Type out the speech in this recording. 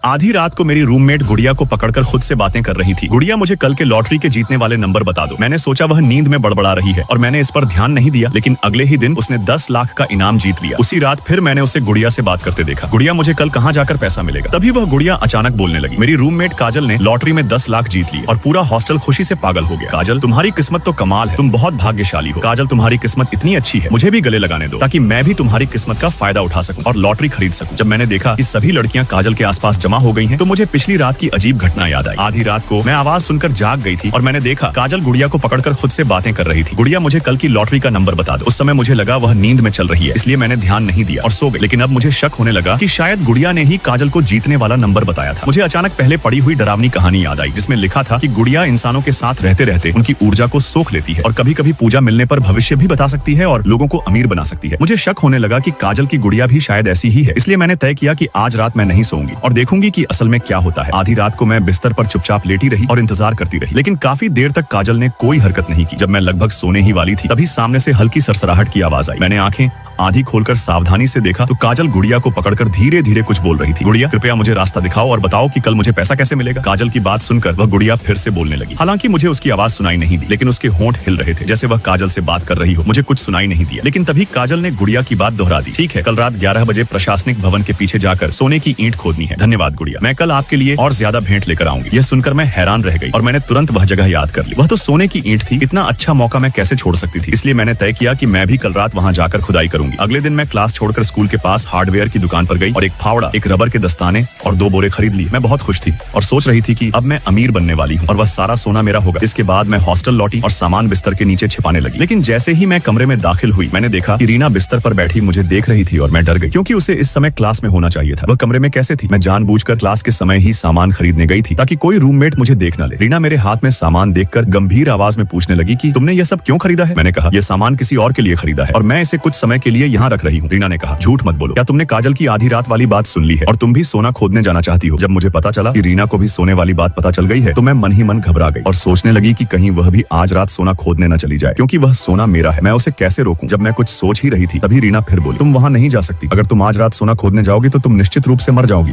आधी रात को मेरी रूममेट गुड़िया को पकड़कर खुद से बातें कर रही थी। गुड़िया, मुझे कल के लॉटरी के जीतने वाले नंबर बता दो। मैंने सोचा वह नींद में बड़बड़ा रही है और मैंने इस पर ध्यान नहीं दिया, लेकिन अगले ही दिन उसने 10 लाख का इनाम जीत लिया। उसी रात फिर मैंने उसे गुड़िया से बात करते देखा। गुड़िया, मुझे कल कहाँ जाकर पैसा मिलेगा? तभी वह गुड़िया अचानक बोलने लगी, मेरी रूममेट काजल ने लॉटरी में 10 लाख जीत लिए और पूरा हॉस्टल खुशी से पागल हो गया। काजल, तुम्हारी किस्मत तो कमाल है, तुम बहुत भाग्यशाली हो। काजल, तुम्हारी किस्मत इतनी अच्छी है, मुझे भी गले लगाने दो ताकि मैं भी तुम्हारी किस्मत का फायदा उठा सकूं और लॉटरी खरीद सकूं। जब मैंने देखा कि सभी लड़कियां काजल के आसपास जमा हो गई हैं, तो मुझे पिछली रात की अजीब घटना याद आई। आधी रात को मैं आवाज सुनकर जाग गई थी और मैंने देखा काजल गुड़िया को पकड़कर खुद से बातें कर रही थी। गुड़िया, मुझे कल की लॉटरी का नंबर बता दो। उस समय मुझे लगा वह नींद में चल रही है, इसलिए मैंने ध्यान नहीं दिया और सो गई। लेकिन अब मुझे शक होने लगा कि शायद गुड़िया ने ही काजल को जीतने वाला नंबर बताया था। मुझे अचानक पहले पढ़ी हुई डरावनी कहानी याद आई, जिसमें लिखा था कि गुड़िया इंसानों के साथ रहते रहते उनकी ऊर्जा को सोख लेती है और कभी कभी पूजा मिलने पर भविष्य भी बता सकती है और लोगों को अमीर बना सकती है। मुझे शक होने लगा कि काजल की गुड़िया भी शायद ऐसी ही है, इसलिए मैंने तय किया कि आज रात मैं नहीं सोऊंगी और देखूंगी कि असल में क्या होता है। आधी रात को मैं बिस्तर पर चुपचाप लेटी रही और इंतजार करती रही, लेकिन काफी देर तक काजल ने कोई हरकत नहीं की। जब मैं लगभग सोने ही वाली थी, तभी सामने से हल्की सरसराहट की आवाज आई। मैंने आंखें आधी खोलकर सावधानी से देखा तो काजल गुड़िया को पकड़कर धीरे धीरे कुछ बोल रही थी। गुड़िया, कृपया मुझे रास्ता दिखाओ और बताओ कि कल मुझे पैसा कैसे मिलेगा। काजल की बात सुनकर वह गुड़िया फिर से बोलने लगी। हालांकि मुझे उसकी आवाज सुनाई नहीं दी, लेकिन उसके होंठ हिल रहे थे, जैसे वह काजल से बात कर रही हो। मुझे कुछ सुनाई नहीं दिया, लेकिन तभी काजल ने गुड़िया की बात दोहरा दी। ठीक है, कल रात 11 बजे प्रशासनिक भवन के पीछे जाकर सोने की ईंट खोदनी है। धन्यवाद गुड़िया, मैं कल आपके लिए और ज्यादा भेंट लेकर आऊंगी। यह सुनकर मैं हैरान रह गई और मैंने तुरंत वह जगह याद कर ली। वह तो सोने की ईंट थी, इतना अच्छा मौका मैं कैसे छोड़ सकती थी। इसलिए मैंने तय किया कि मैं भी कल रात वहां जाकर खुदाई करूंगी। अगले दिन मैं क्लास छोड़कर स्कूल के पास हार्डवेयर की दुकान पर गई और एक फावड़ा, एक रबर के दस्ताने और 2 बोरे खरीद लिए। मैं बहुत खुश थी और सोच रही थी कि अब मैं अमीर बनने वाली हूँ और वह सारा सोना मेरा होगा। इसके बाद मैं हॉस्टल लौटी और सामान बिस्तर के नीचे छिपाने लगी। लेकिन जैसे ही मैं कमरे में दाखिल हुई, मैंने देखा कि रीना बिस्तर पर बैठी मुझे देख रही थी और मैं डर गई, क्योंकि उसे इस समय क्लास में होना चाहिए था। वह कमरे में कैसे थी? मैं जानबूझकर क्लास के समय ही सामान खरीदने गई थी ताकि कोई रूममेट मुझे देख न ले। रीना मेरे हाथ में सामान देखकर गंभीर आवाज में पूछने लगी कि तुमने यह सब क्यों खरीदा है? मैंने कहा, यह सामान किसी और के लिए खरीदा है और मैं इसे कुछ समय के लिए यहाँ रख रही हूँ। रीना ने कहा, झूठ मत बोलो, क्या तुमने काजल की आधी रात वाली बात सुन ली है और तुम भी सोना खोदने जाना चाहती हो? जब मुझे पता चला कि रीना को भी सोने वाली बात पता चल गई है, तो मैं मन ही मन घबरा गई और सोचने लगी कि कहीं वह भी आज रात सोना खोदने न चली जाए, क्योंकि वह सोना मेरा है। मैं उसे कैसे रोकूं? जब मैं कुछ सोच ही रही थी, तभी रीना फिर बोली, तुम वहां नहीं जा सकती। अगर तुम आज रात सोना खोदने जाओगी तो तुम निश्चित रूप से मर जाओगी।